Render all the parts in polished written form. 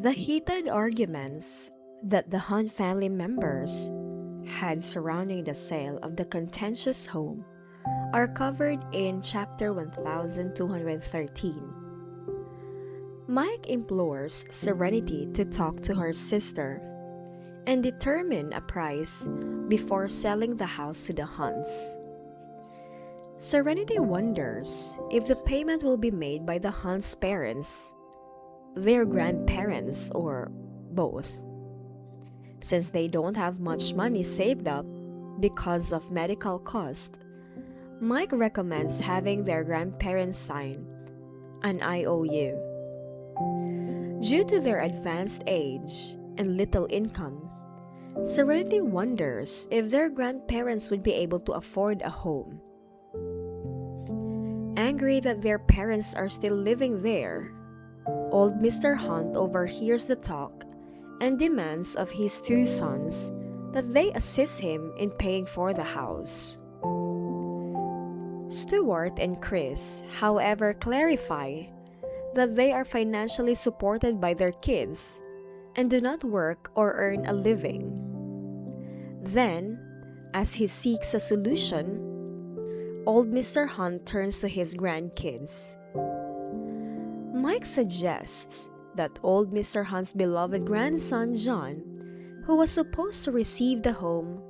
The heated arguments that the Hunt family members had surrounding the sale of the contentious home are covered in chapter 1213. Mike implores Serenity to talk to her sister and determine a price before selling the house to the Hunts. Serenity wonders if the payment will be made by the Hunts' parents, their grandparents, or both. Since they don't have much money saved up because of medical cost, Mike recommends having their grandparents sign an IOU. Due to their advanced age and little income, Serenity wonders if their grandparents would be able to afford a home. Angry that their parents are still living there, old Mr. Hunt overhears the talk and demands of his two sons that they assist him in paying for the house. Stuart and Chris, however, clarify that they are financially supported by their kids and do not work or earn a living. Then, as he seeks a solution, old Mr. Hunt turns to his grandkids. Mike suggests that old Mr. Hunt's beloved grandson John, who was supposed to receive the home,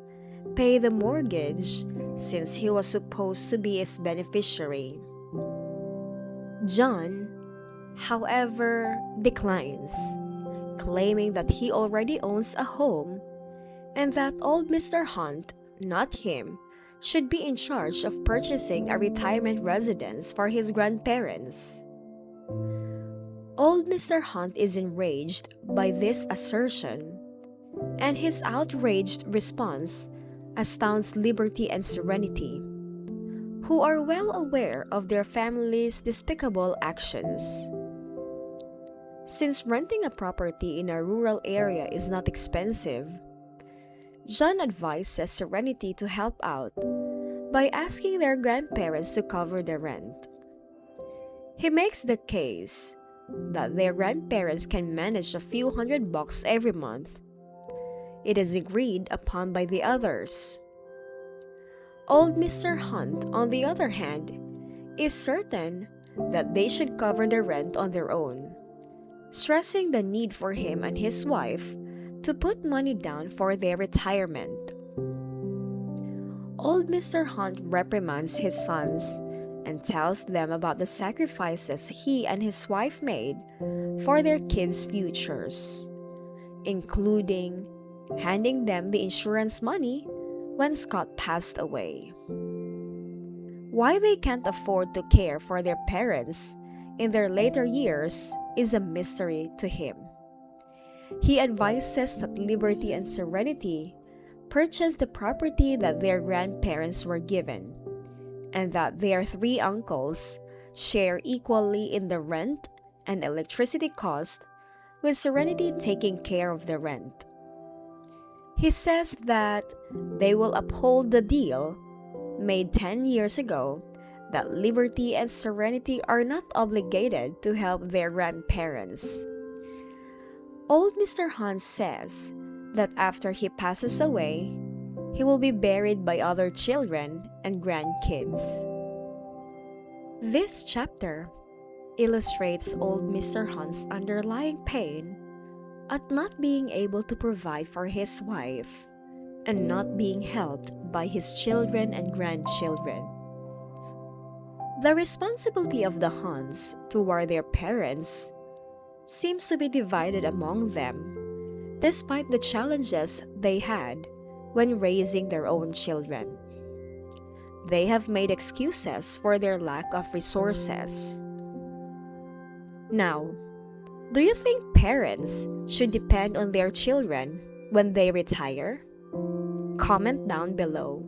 pay the mortgage since he was supposed to be its beneficiary. John, however, declines, claiming that he already owns a home and that old Mr. Hunt, not him, should be in charge of purchasing a retirement residence for his grandparents. Old Mr. Hunt is enraged by this assertion, and his outraged response astounds Liberty and Serenity, who are well aware of their family's despicable actions. Since renting a property in a rural area is not expensive, John advises Serenity to help out by asking their grandparents to cover the rent. He makes the case that their grandparents can manage a few $100 every month. It is agreed upon by the others. Old Mr. Hunt, on the other hand, is certain that they should cover the rent on their own, stressing the need for him and his wife to put money down for their retirement. Old Mr. Hunt reprimands his sons and tells them about the sacrifices he and his wife made for their kids' futures, including handing them the insurance money when Scott passed away. Why they can't afford to care for their parents in their later years is a mystery to him. He advises that Liberty and Serenity purchase the property that their grandparents were given, and that their three uncles share equally in the rent and electricity cost, with Serenity taking care of the rent. He says that they will uphold the deal made 10 years ago that Liberty and Serenity are not obligated to help their grandparents. Old Mr. Hunt says that after he passes away, he will be buried by other children and grandkids. This chapter illustrates old Mr. Hunt's underlying pain at not being able to provide for his wife and not being helped by his children and grandchildren. The responsibility of the Hunts toward their parents seems to be divided among them, despite the challenges they had when raising their own children. They have made excuses for their lack of resources. Now, do you think parents should depend on their children when they retire? Comment down below.